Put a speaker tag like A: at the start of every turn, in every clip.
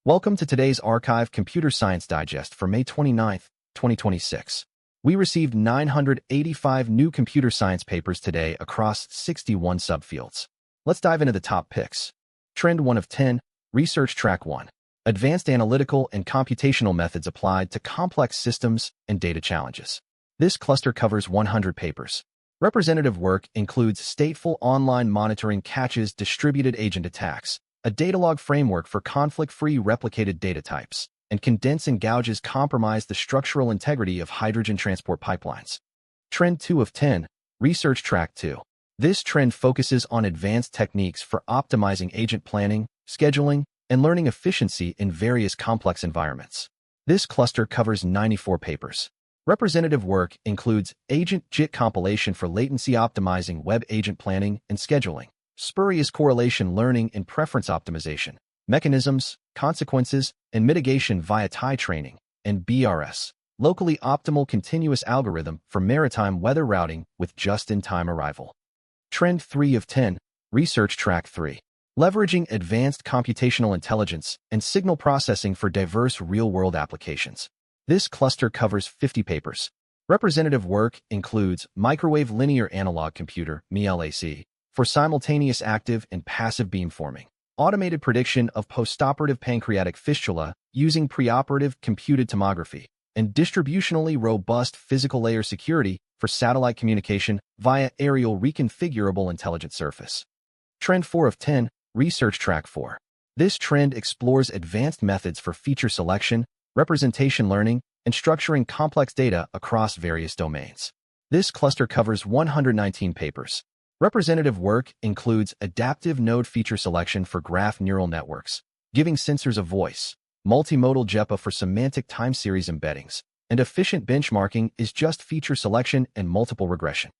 A: Welcome to today's ArXiv Computer Science Digest for May 29, 2026. We received 985 new computer science papers today across 61 subfields. Let's dive into the top picks. Trend 1 of 10, Research Track 1. Advanced analytical and computational methods applied to complex systems and data challenges. This cluster covers 100 papers. Representative work includes stateful online monitoring catches distributed agent attacks, a datalog framework for conflict-free replicated data types, and condense and gouges compromise the structural integrity of hydrogen transport pipelines. Trend 2 of 10, Research Track 2. This trend focuses on advanced techniques for optimizing agent planning, scheduling, and learning efficiency in various complex environments. This cluster covers 94 papers. Representative work includes agent-JIT compilation for latency optimizing web agent planning and scheduling, spurious correlation learning and preference optimization, mechanisms, consequences, and mitigation via tie training, and BRS, locally optimal continuous algorithm for maritime weather routing with just-in-time arrival. Trend 3 of 10, Research Track 3. Leveraging advanced computational intelligence and signal processing for diverse real-world applications. This cluster covers 50 papers. Representative work includes microwave linear analog computer, MLAC, for simultaneous active and passive beamforming, automated prediction of postoperative pancreatic fistula using preoperative computed tomography, and distributionally robust physical layer security for satellite communication via aerial reconfigurable intelligent surface. Trend 4 of 10, Research Track 4. This trend explores advanced methods for feature selection, representation learning, and structuring complex data across various domains. This cluster covers 119 papers. Representative work includes adaptive node feature selection for graph neural networks, giving sensors a voice, multimodal JEPA for semantic time series embeddings, and efficient benchmarking is just feature selection and multiple regression.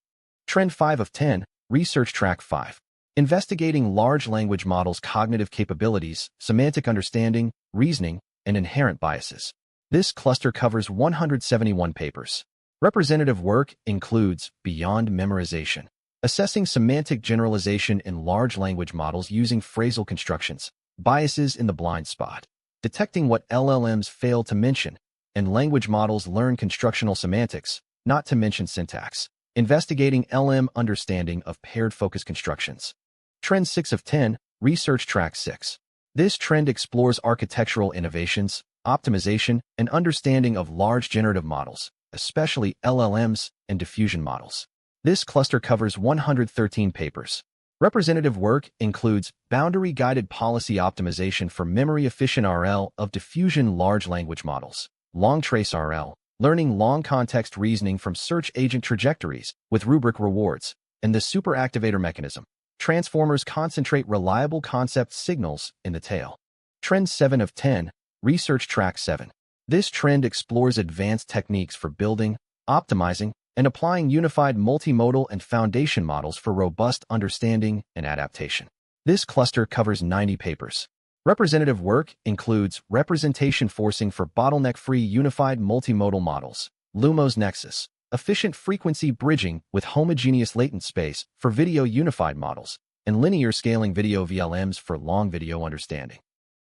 A: Trend 5 of 10, Research Track 5. Investigating large language models' cognitive capabilities, semantic understanding, reasoning, and inherent biases. This cluster covers 171 papers. Representative work includes beyond memorization, assessing semantic generalization in large language models using phrasal constructions, biases in the blind spot, detecting what LLMs fail to mention, and language models learn constructional semantics, not to mention syntax, investigating LM understanding of paired focus constructions. Trend 6 of 10, Research Track 6. This trend explores architectural innovations, optimization, and understanding of large generative models, especially LLMs and diffusion models. This cluster covers 113 papers. Representative work includes boundary-guided policy optimization for memory-efficient RL of diffusion large language models, long-trace RL, learning long-context reasoning from search agent trajectories with rubric rewards, and the superactivator mechanism. Transformers concentrate reliable concept signals in the tail. Trend 7 of 10, Research Track 7. This trend explores advanced techniques for building, optimizing, and applying unified multimodal and foundation models for robust understanding and adaptation. This cluster covers 90 papers. Representative work includes representation forcing for bottleneck-free unified multimodal models, Lumos Nexus, efficient frequency bridging with homogeneous latent space for video unified models, and linear scaling video VLMs for long video understanding.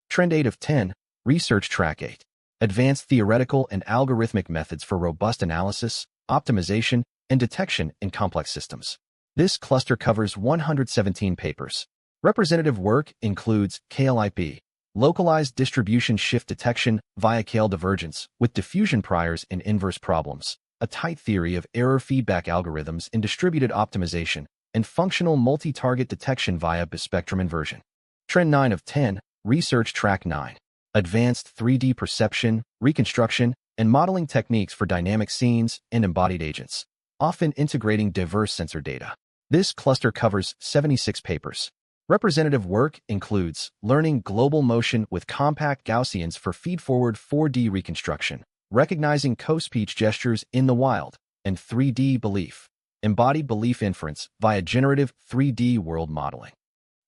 A: Trend 8 of 10, Research Track 8. Advanced theoretical and algorithmic methods for robust analysis, optimization, and detection in complex systems. This cluster covers 117 papers. Representative work includes KLIP, localized distribution shift detection via KL divergence with diffusion priors in inverse problems, a tight theory of error feedback algorithms in distributed optimization, and functional multi-target detection via bispectrum inversion. Trend 9 of 10, Research Track 9. Advanced 3D perception, reconstruction, and modeling techniques for dynamic scenes and embodied agents, often integrating diverse sensor data. This cluster covers 76 papers. Representative work includes learning global motion with compact Gaussians for feed-forward 4D reconstruction, recognizing co-speech gestures in the wild, and 3D belief, embodied belief inference via generative 3D world modeling.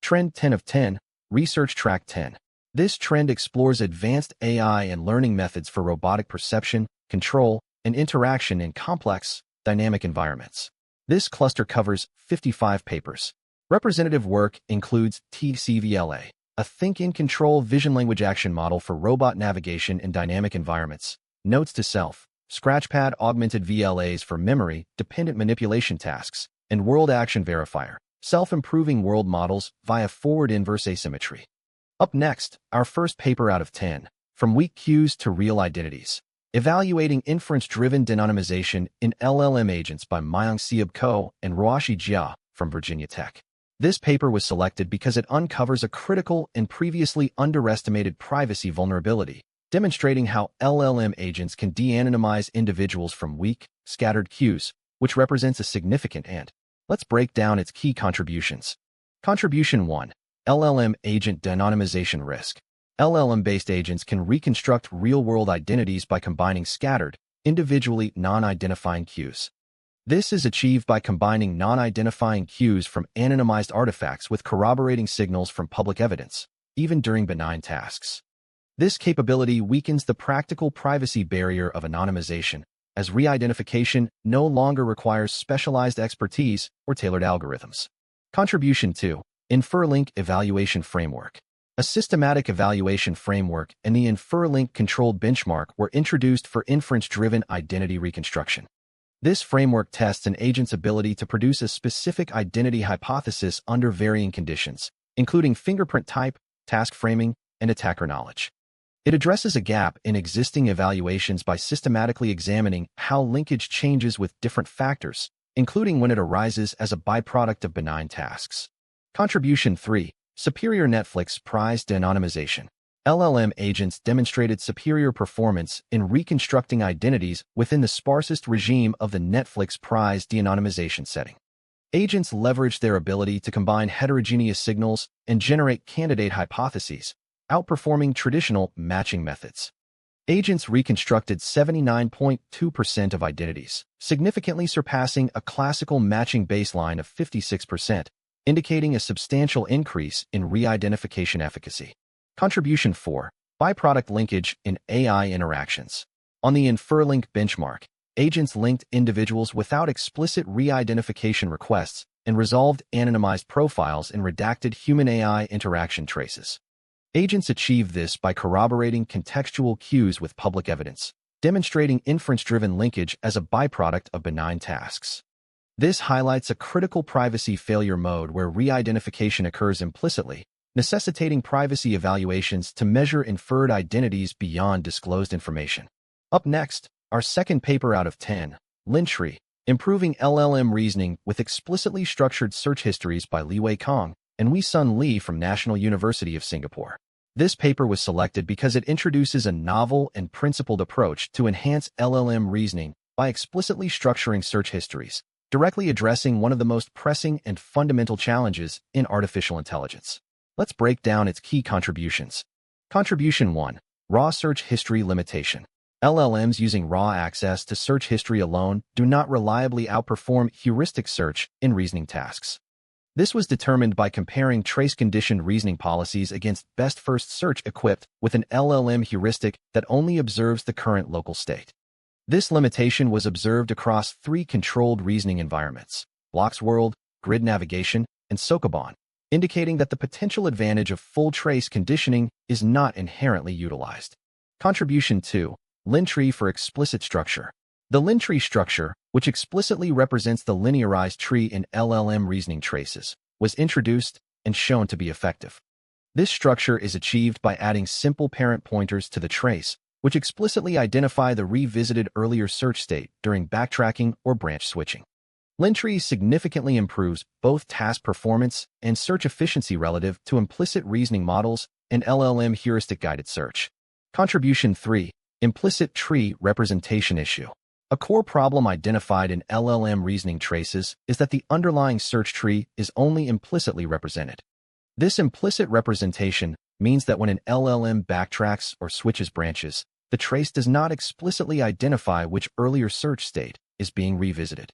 A: Trend 10 of 10, Research Track 10. This trend explores advanced AI and learning methods for robotic perception, control, and interaction in complex, dynamic environments. This cluster covers 55 papers. Representative work includes TCVLA, a think-in-control vision-language-action model for robot navigation in dynamic environments. Notes to self: Scratchpad augmented VLAs for memory-dependent manipulation tasks, and World Action Verifier, self-improving world models via forward-inverse asymmetry. Up next, our first paper out of 10, From Weak Cues to Real Identities, Evaluating Inference-Driven Denanonymization in LLM Agents by Myung-Seob Ko and Roashi Jia from Virginia Tech. This paper was selected because it uncovers a critical and previously underestimated privacy vulnerability, demonstrating how LLM agents can de-anonymize individuals from weak, scattered cues, which represents a significant and. Let's break down its key contributions. Contribution 1. LLM Agent De-anonymization Risk. LLM-based agents can reconstruct real-world identities by combining scattered, individually non-identifying cues. This is achieved by combining non-identifying cues from anonymized artifacts with corroborating signals from public evidence, even during benign tasks. This capability weakens the practical privacy barrier of anonymization, as re-identification no longer requires specialized expertise or tailored algorithms. Contribution 2. Infer-Link Evaluation Framework. A systematic evaluation framework and the Infer-Link Controlled Benchmark were introduced for inference-driven identity reconstruction. This framework tests an agent's ability to produce a specific identity hypothesis under varying conditions, including fingerprint type, task framing, and attacker knowledge. It addresses a gap in existing evaluations by systematically examining how linkage changes with different factors, including when it arises as a byproduct of benign tasks. Contribution 3. Superior Netflix Prize De-anonymization. LLM agents demonstrated superior performance in reconstructing identities within the sparsest regime of the Netflix Prize de-anonymization setting. Agents leveraged their ability to combine heterogeneous signals and generate candidate hypotheses, outperforming traditional matching methods. Agents reconstructed 79.2% of identities, significantly surpassing a classical matching baseline of 56%, indicating a substantial increase in re-identification efficacy. Contribution 4. Byproduct Linkage in AI Interactions. On the Infer-Link benchmark, agents linked individuals without explicit re-identification requests and resolved anonymized profiles in redacted human-AI interaction traces. Agents achieve this by corroborating contextual cues with public evidence, demonstrating inference-driven linkage as a byproduct of benign tasks. This highlights a critical privacy failure mode where re-identification occurs implicitly, necessitating privacy evaluations to measure inferred identities beyond disclosed information. Up next, our second paper out of 10, LinTree, Improving LLM Reasoning with Explicitly Structured Search Histories by Liwei Kong and Wei-Sun Lee from National University of Singapore. This paper was selected because it introduces a novel and principled approach to enhance LLM reasoning by explicitly structuring search histories, directly addressing one of the most pressing and fundamental challenges in artificial intelligence. Let's break down its key contributions. Contribution 1. Raw Search History Limitation. LLMs using raw access to search history alone do not reliably outperform heuristic search in reasoning tasks. This was determined by comparing trace-conditioned reasoning policies against best first search equipped with an LLM heuristic that only observes the current local state. This limitation was observed across 3 controlled reasoning environments: Blocks World, Grid Navigation, and Sokoban, indicating that the potential advantage of full trace conditioning is not inherently utilized. Contribution 2. LinTree for Explicit Structure. The LinTree structure, which explicitly represents the linearized tree in LLM reasoning traces, was introduced and shown to be effective. This structure is achieved by adding simple parent pointers to the trace, which explicitly identify the revisited earlier search state during backtracking or branch switching. LinTree significantly improves both task performance and search efficiency relative to implicit reasoning models and LLM heuristic-guided search. Contribution 3. Implicit Tree Representation Issue. A core problem identified in LLM reasoning traces is that the underlying search tree is only implicitly represented. This implicit representation means that when an LLM backtracks or switches branches, the trace does not explicitly identify which earlier search state is being revisited.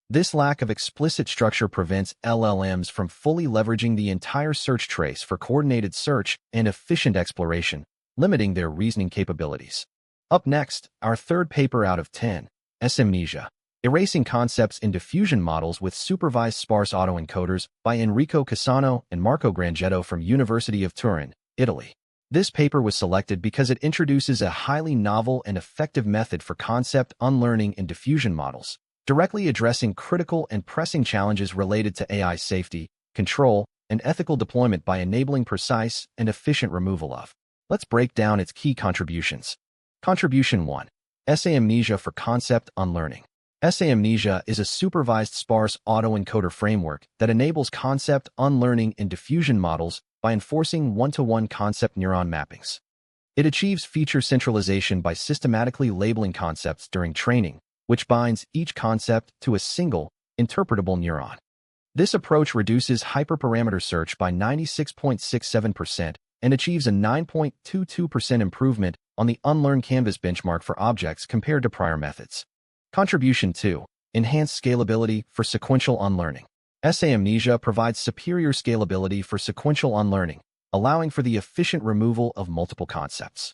A: This lack of explicit structure prevents LLMs from fully leveraging the entire search trace for coordinated search and efficient exploration, limiting their reasoning capabilities. Up next, our third paper out of 10, SAEmnesia, Erasing Concepts in Diffusion Models with Supervised Sparse Autoencoders by Enrico Cassano and Marco Grangetto from University of Turin, Italy. This paper was selected because it introduces a highly novel and effective method for concept unlearning in diffusion models, directly addressing critical and pressing challenges related to AI safety, control, and ethical deployment by enabling precise and efficient removal of. Let's break down its key contributions. Contribution 1. SAEmnesia for concept unlearning. SAEmnesia is a supervised sparse autoencoder framework that enables concept unlearning in diffusion models by enforcing one-to-one concept neuron mappings. It achieves feature centralization by systematically labeling concepts during training, which binds each concept to a single, interpretable neuron. This approach reduces hyperparameter search by 96.67% and achieves a 9.22% improvement on the unlearn canvas benchmark for objects compared to prior methods. Contribution 2. Enhanced scalability for sequential unlearning. SAEmnesia provides superior scalability for sequential unlearning, allowing for the efficient removal of multiple concepts.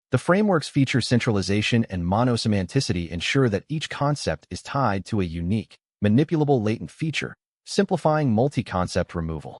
A: The framework's feature centralization and monosemanticity ensure that each concept is tied to a unique, manipulable latent feature, simplifying multi-concept removal.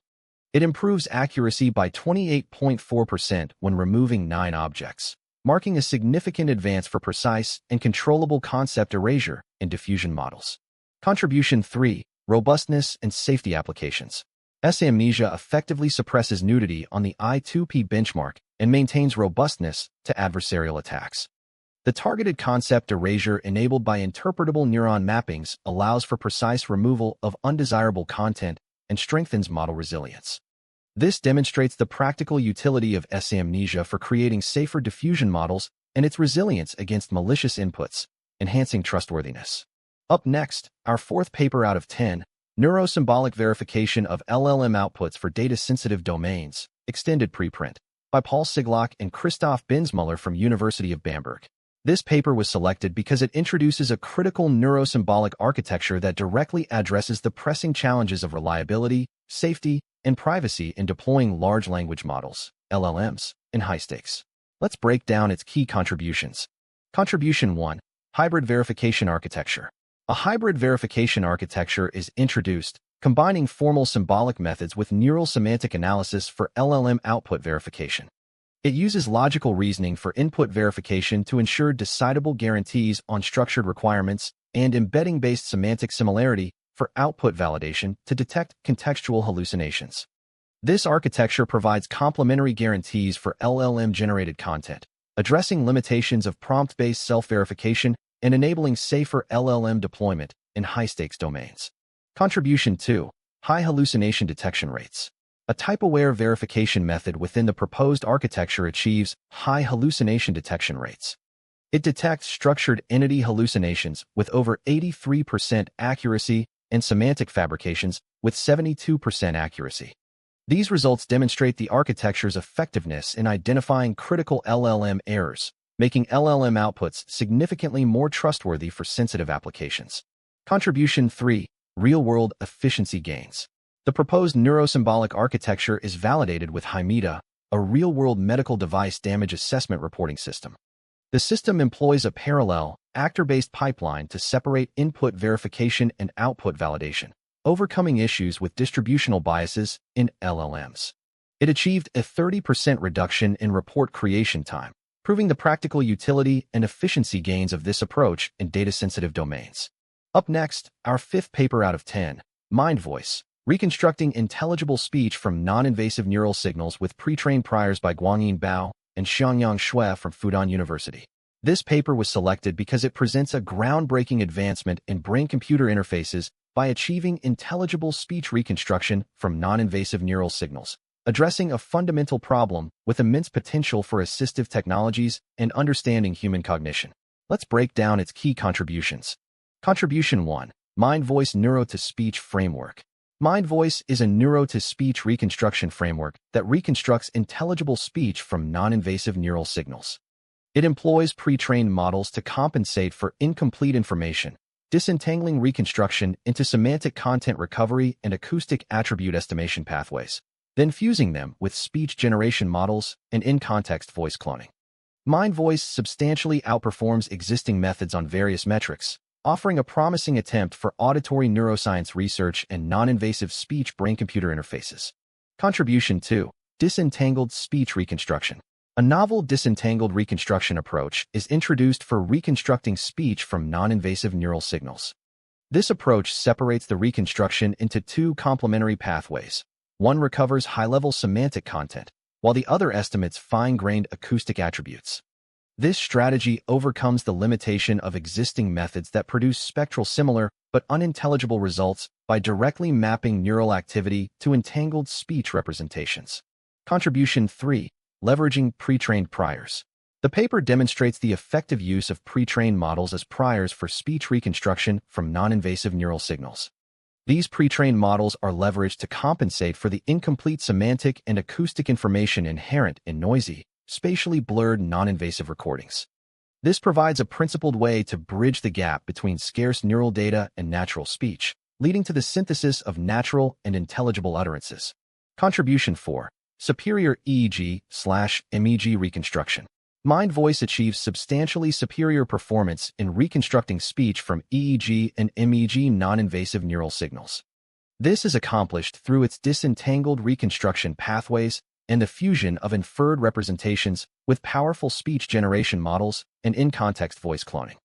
A: It improves accuracy by 28.4% when removing 9 objects, marking a significant advance for precise and controllable concept erasure in diffusion models. Contribution 3. Robustness and safety applications. SAEmnesia effectively suppresses nudity on the I2P benchmark and maintains robustness to adversarial attacks. The targeted concept erasure enabled by interpretable neuron mappings allows for precise removal of undesirable content and strengthens model resilience. This demonstrates the practical utility of SAEmnesia for creating safer diffusion models and its resilience against malicious inputs, enhancing trustworthiness. Up next, our 4th paper out of 10, Neuro-Symbolic Verification of LLM Outputs for Data-Sensitive Domains, Extended Preprint, by Paul Siglock and Christoph Binsmuller from University of Bamberg. This paper was selected because it introduces a critical neuro-symbolic architecture that directly addresses the pressing challenges of reliability, safety, and privacy in deploying large language models, LLMs, in high stakes. Let's break down its key contributions. Contribution 1. Hybrid Verification Architecture. A hybrid verification architecture is introduced, combining formal symbolic methods with neural semantic analysis for LLM output verification. It uses logical reasoning for input verification to ensure decidable guarantees on structured requirements and embedding-based semantic similarity for output validation to detect contextual hallucinations. This architecture provides complementary guarantees for LLM-generated content, addressing limitations of prompt-based self-verification and enabling safer LLM deployment in high-stakes domains. Contribution 2. High hallucination detection rates. A type-aware verification method within the proposed architecture achieves high hallucination detection rates. It detects structured entity hallucinations with over 83% accuracy and semantic fabrications with 72% accuracy. These results demonstrate the architecture's effectiveness in identifying critical LLM errors, making LLM outputs significantly more trustworthy for sensitive applications. Contribution 3. Real-world efficiency gains. The proposed neuro-symbolic architecture is validated with HIMEDA, a real-world medical device damage assessment reporting system. The system employs a parallel, actor-based pipeline to separate input verification and output validation, overcoming issues with distributional biases in LLMs. It achieved a 30% reduction in report creation time, proving the practical utility and efficiency gains of this approach in data-sensitive domains. Up next, our 5th paper out of 10, MindVoice, Reconstructing Intelligible Speech from Non-Invasive Neural Signals with Pre-trained Priors by Guangyin Bao and Xiangyang Xue from Fudan University. This paper was selected because it presents a groundbreaking advancement in brain-computer interfaces by achieving intelligible speech reconstruction from non-invasive neural signals, addressing a fundamental problem with immense potential for assistive technologies and understanding human cognition. Let's break down its key contributions. Contribution 1. MindVoice Neuro-to-Speech Framework. MindVoice is a neuro-to-speech reconstruction framework that reconstructs intelligible speech from non-invasive neural signals. It employs pre-trained models to compensate for incomplete information, disentangling reconstruction into semantic content recovery and acoustic attribute estimation pathways, then fusing them with speech generation models and in-context voice cloning. MindVoice substantially outperforms existing methods on various metrics, offering a promising attempt for auditory neuroscience research and non-invasive speech brain-computer interfaces. Contribution 2. Disentangled speech reconstruction. A novel disentangled reconstruction approach is introduced for reconstructing speech from non-invasive neural signals. This approach separates the reconstruction into two complementary pathways. One recovers high-level semantic content, while the other estimates fine-grained acoustic attributes. This strategy overcomes the limitation of existing methods that produce spectral similar but unintelligible results by directly mapping neural activity to entangled speech representations. Contribution 3. Leveraging pre-trained priors. The paper demonstrates the effective use of pre-trained models as priors for speech reconstruction from non-invasive neural signals. These pre-trained models are leveraged to compensate for the incomplete semantic and acoustic information inherent in noisy, spatially blurred non-invasive recordings. This provides a principled way to bridge the gap between scarce neural data and natural speech, leading to the synthesis of natural and intelligible utterances. Contribution 4. Superior EEG/MEG reconstruction. MindVoice achieves substantially superior performance in reconstructing speech from EEG and MEG non-invasive neural signals. This is accomplished through its disentangled reconstruction pathways and the fusion of inferred representations with powerful speech generation models and in-context voice cloning.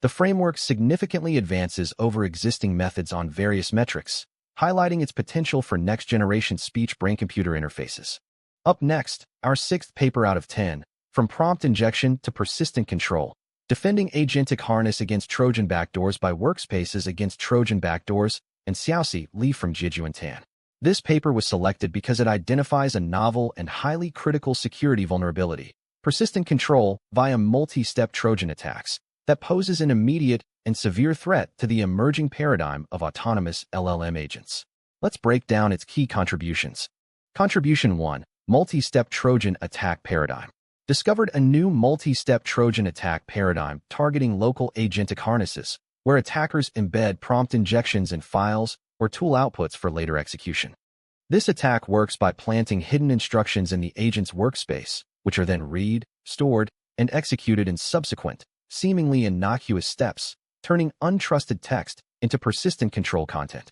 A: The framework significantly advances over existing methods on various metrics, highlighting its potential for next-generation speech brain-computer interfaces. Up next, our 6th paper out of 10, From Prompt Injection to Persistent Control, Defending Agentic Harness Against Trojan Backdoors by Workspaces Against Trojan Backdoors, and Xiaoxi Li from Jijuan Tan. This paper was selected because it identifies a novel and highly critical security vulnerability, persistent control via multi-step Trojan attacks, that poses an immediate and severe threat to the emerging paradigm of autonomous LLM agents. Let's break down its key contributions. Contribution 1. Multi-step Trojan attack paradigm. Discovered a new multi-step Trojan attack paradigm targeting local agentic harnesses, where attackers embed prompt injections in files or tool outputs for later execution. This attack works by planting hidden instructions in the agent's workspace, which are then read, stored, and executed in subsequent, seemingly innocuous steps, turning untrusted text into persistent control content.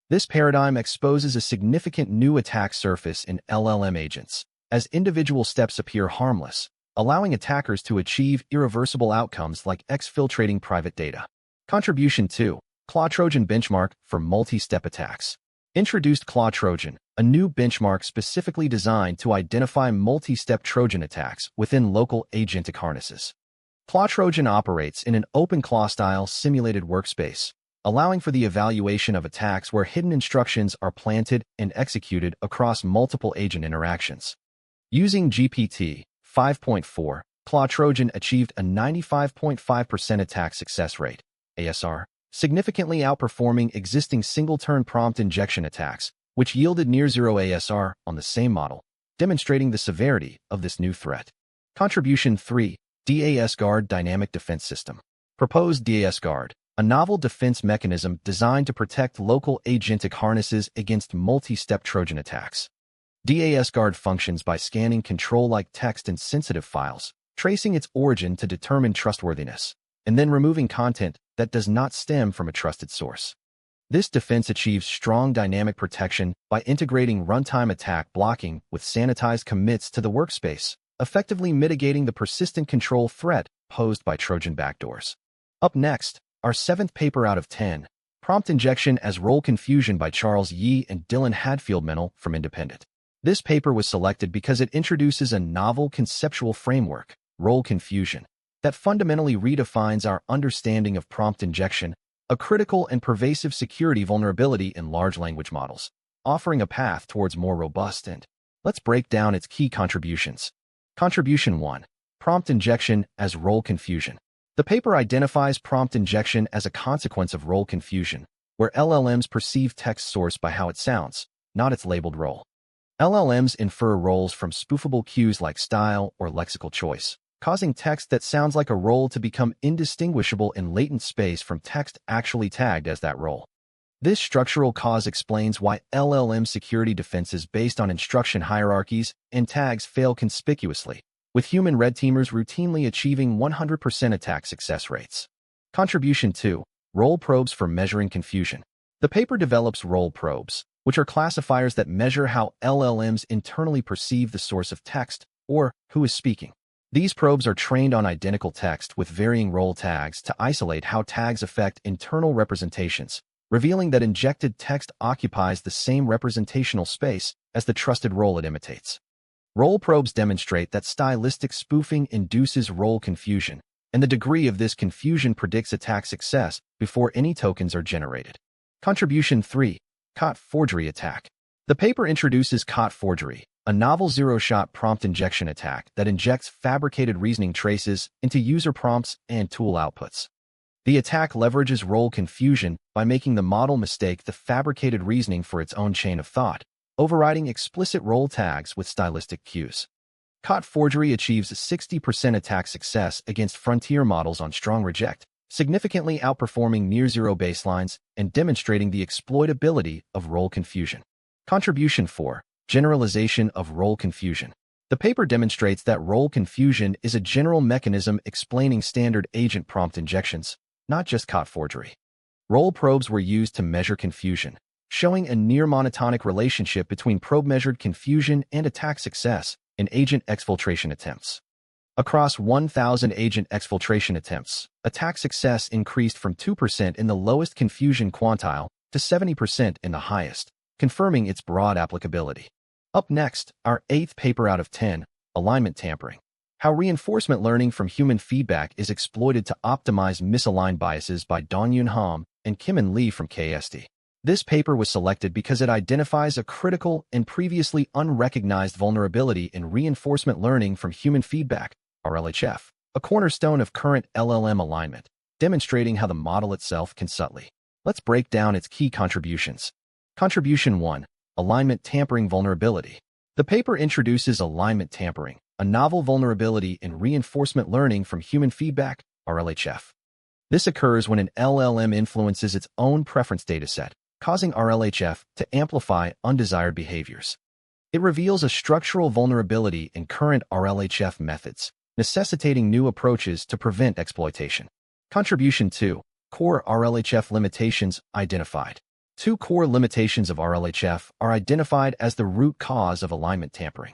A: This paradigm exposes a significant new attack surface in LLM agents, as individual steps appear harmless, allowing attackers to achieve irreversible outcomes like exfiltrating private data. Contribution 2. Claw Trojan Benchmark for Multi-Step Attacks. Introduced Claw Trojan, a new benchmark specifically designed to identify multi-step Trojan attacks within local agentic harnesses. Claw Trojan operates in an open claw-style simulated workspace, allowing for the evaluation of attacks where hidden instructions are planted and executed across multiple agent interactions. Using GPT 5.4, Claw Trojan achieved a 95.5% attack success rate, ASR, significantly outperforming existing single-turn prompt injection attacks, which yielded near-zero ASR on the same model, demonstrating the severity of this new threat. Contribution 3. DAS Guard Dynamic Defense System. Proposed DAS Guard, a novel defense mechanism designed to protect local agentic harnesses against multi-step Trojan attacks. DAS Guard functions by scanning control-like text in sensitive files, tracing its origin to determine trustworthiness, and then removing content that does not stem from a trusted source. This defense achieves strong dynamic protection by integrating runtime attack blocking with sanitized commits to the workspace, effectively mitigating the persistent control threat posed by Trojan backdoors. Up next, our 7th paper out of 10, Prompt Injection as Role Confusion by Charles Yi and Dylan Hadfield-Mennel from Independent. This paper was selected because it introduces a novel conceptual framework, role confusion, that fundamentally redefines our understanding of prompt injection, a critical and pervasive security vulnerability in large language models, offering a path towards more robust and. Let's break down its key contributions. Contribution 1. Prompt injection as role confusion. The paper identifies prompt injection as a consequence of role confusion, where LLMs perceive text source by how it sounds, not its labeled role. LLMs infer roles from spoofable cues like style or lexical choice, causing text that sounds like a role to become indistinguishable in latent space from text actually tagged as that role. This structural cause explains why LLM security defenses based on instruction hierarchies and tags fail conspicuously, with human red teamers routinely achieving 100% attack success rates. Contribution 2. Role probes for measuring confusion. The paper develops role probes, which are classifiers that measure how LLMs internally perceive the source of text, or who is speaking. These probes are trained on identical text with varying role tags to isolate how tags affect internal representations, revealing that injected text occupies the same representational space as the trusted role it imitates. Role probes demonstrate that stylistic spoofing induces role confusion, and the degree of this confusion predicts attack success before any tokens are generated. Contribution 3. Caught Forgery Attack. The paper introduces caught forgery, a novel zero-shot prompt injection attack that injects fabricated reasoning traces into user prompts and tool outputs. The attack leverages role confusion by making the model mistake the fabricated reasoning for its own chain of thought, overriding explicit role tags with stylistic cues. Caught forgery achieves 60% attack success against frontier models on strong reject, significantly outperforming near-zero baselines and demonstrating the exploitability of role confusion. Contribution 4. Generalization of role confusion. The paper demonstrates that role confusion is a general mechanism explaining standard agent prompt injections, not just caught forgery. Role probes were used to measure confusion, showing a near-monotonic relationship between probe-measured confusion and attack success in agent exfiltration attempts. Across 1,000 agent exfiltration attempts, attack success increased from 2% in the lowest confusion quantile to 70% in the highest, confirming its broad applicability. Up next, our 8th paper out of 10, Alignment Tampering. How Reinforcement Learning from Human Feedback is Exploited to Optimize Misaligned Biases by Dongyun Ham and Kim-In Lee from KSD. This paper was selected because it identifies a critical and previously unrecognized vulnerability in reinforcement learning from human feedback, RLHF, a cornerstone of current LLM alignment, demonstrating how the model itself can subtly. Let's break down its key contributions. Contribution 1. Alignment Tampering Vulnerability. The paper introduces alignment tampering, a novel vulnerability in reinforcement learning from human feedback, RLHF. This occurs when an LLM influences its own preference dataset, causing RLHF to amplify undesired behaviors. It reveals a structural vulnerability in current RLHF methods, necessitating new approaches to prevent exploitation. Contribution 2. Core RLHF Limitations Identified. 2 core limitations of RLHF are identified as the root cause of alignment tampering.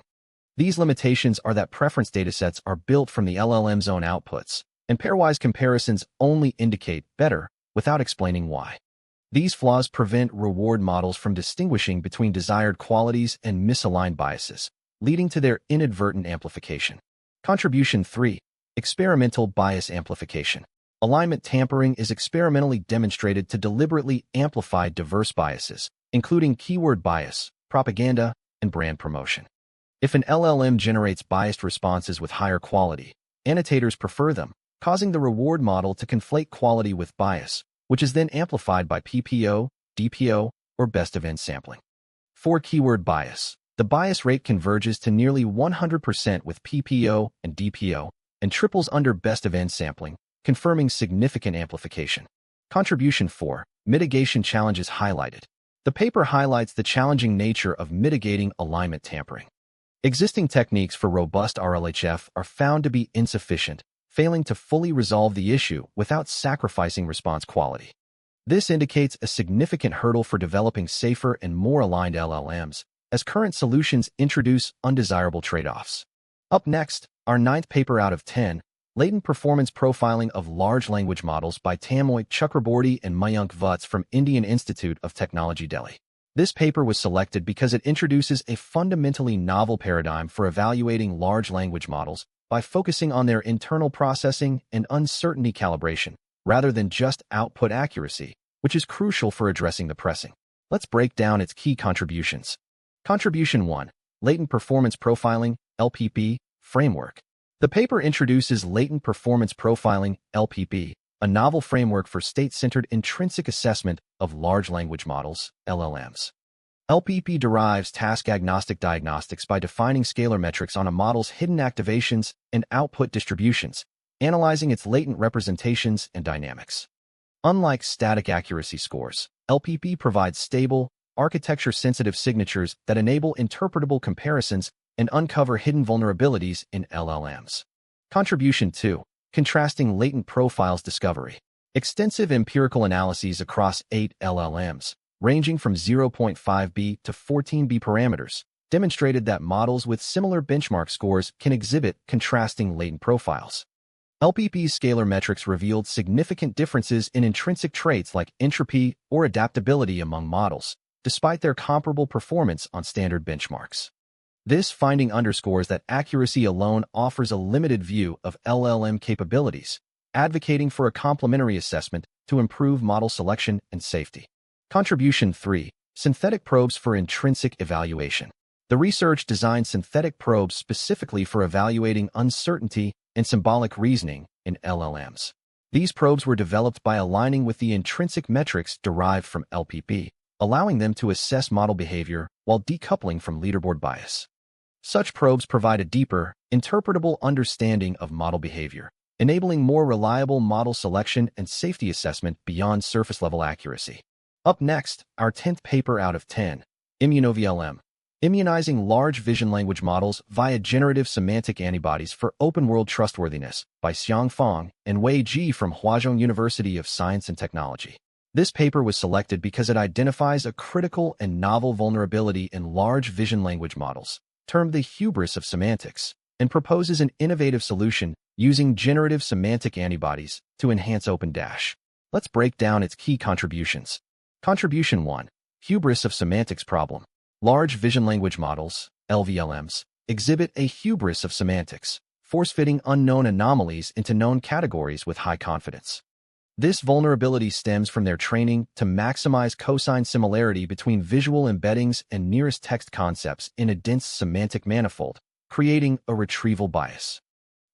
A: These limitations are that preference datasets are built from the LLM's own outputs, and pairwise comparisons only indicate better without explaining why. These flaws prevent reward models from distinguishing between desired qualities and misaligned biases, leading to their inadvertent amplification. Contribution 3. Experimental Bias Amplification. Alignment tampering is experimentally demonstrated to deliberately amplify diverse biases, including keyword bias, propaganda, and brand promotion. If an LLM generates biased responses with higher quality, annotators prefer them, causing the reward model to conflate quality with bias, which is then amplified by PPO, DPO, or best-of-n sampling. For keyword bias, the bias rate converges to nearly 100% with PPO and DPO and triples under best-of-n sampling, confirming significant amplification. Contribution 4. Mitigation Challenges Highlighted. The paper highlights the challenging nature of mitigating alignment tampering. Existing techniques for robust RLHF are found to be insufficient, failing to fully resolve the issue without sacrificing response quality. This indicates a significant hurdle for developing safer and more aligned LLMs, as current solutions introduce undesirable trade-offs. Up next, our 9th paper out of 10, Latent Performance Profiling of Large Language Models by Tanmoy Chakraborty and Mayank Vutz from Indian Institute of Technology, Delhi. This paper was selected because it introduces a fundamentally novel paradigm for evaluating large language models by focusing on their internal processing and uncertainty calibration, rather than just output accuracy, which is crucial for addressing the pressing. Let's break down its key contributions. Contribution 1. Latent Performance Profiling, LPP, Framework. The paper introduces Latent Performance Profiling, LPP, a novel framework for state-centered intrinsic assessment of large language models, LLMs. LPP derives task-agnostic diagnostics by defining scalar metrics on a model's hidden activations and output distributions, analyzing its latent representations and dynamics. Unlike static accuracy scores, LPP provides stable, architecture-sensitive signatures that enable interpretable comparisons and uncover hidden vulnerabilities in LLMs. Contribution 2. Contrasting Latent Profiles Discovery. Extensive empirical analyses across 8 LLMs, ranging from 0.5B to 14B parameters, demonstrated that models with similar benchmark scores can exhibit contrasting latent profiles. LPP's scalar metrics revealed significant differences in intrinsic traits like entropy or adaptability among models, despite their comparable performance on standard benchmarks. This finding underscores that accuracy alone offers a limited view of LLM capabilities, advocating for a complementary assessment to improve model selection and safety. Contribution 3. Synthetic probes for intrinsic evaluation. The research designed synthetic probes specifically for evaluating uncertainty and symbolic reasoning in LLMs. These probes were developed by aligning with the intrinsic metrics derived from LPP, allowing them to assess model behavior while decoupling from leaderboard bias. Such probes provide a deeper, interpretable understanding of model behavior, enabling more reliable model selection and safety assessment beyond surface-level accuracy. Up next, our 10th paper out of 10, Immuno-VLM. Immunizing Large Vision Language Models via Generative Semantic Antibodies for Open-World Trustworthiness by Xiang Fang and Wei Ji from Huazhong University of Science and Technology. This paper was selected because it identifies a critical and novel vulnerability in large vision language models, termed the hubris of semantics, and proposes an innovative solution using generative semantic antibodies to enhance open dash. Let's break down its key contributions. Contribution 1. Hubris of semantics problem. Large vision language models, LVLMs, exhibit a hubris of semantics, force-fitting unknown anomalies into known categories with high confidence. This vulnerability stems from their training to maximize cosine similarity between visual embeddings and nearest text concepts in a dense semantic manifold, creating a retrieval bias.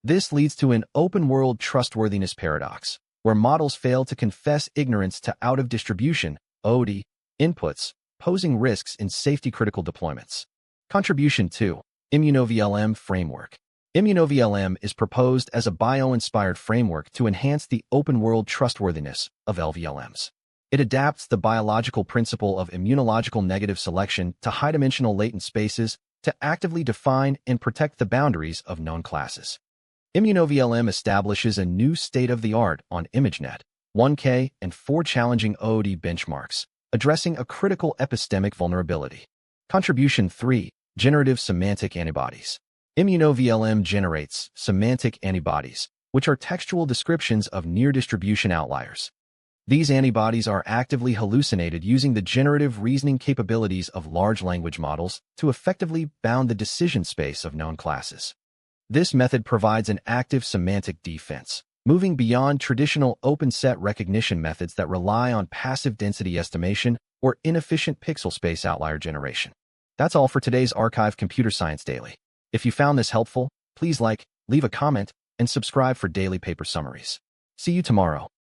A: This leads to an open-world trustworthiness paradox, where models fail to confess ignorance to out-of-distribution (OD) inputs, posing risks in safety-critical deployments. Contribution 2. Immuno-VLM Framework. Immuno-VLM is proposed as a bio-inspired framework to enhance the open-world trustworthiness of LVLMs. It adapts the biological principle of immunological negative selection to high-dimensional latent spaces to actively define and protect the boundaries of known classes. Immuno-VLM establishes a new state-of-the-art on ImageNet, 1K, and 4 challenging OOD benchmarks, addressing a critical epistemic vulnerability. Contribution 3. Generative Semantic Antibodies. Immuno-VLM generates semantic antibodies, which are textual descriptions of near-distribution outliers. These antibodies are actively hallucinated using the generative reasoning capabilities of large language models to effectively bound the decision space of known classes. This method provides an active semantic defense, moving beyond traditional open-set recognition methods that rely on passive density estimation or inefficient pixel space outlier generation. That's all for today's ArXiv Computer Science Daily. If you found this helpful, please like, leave a comment, and subscribe for daily paper summaries. See you tomorrow.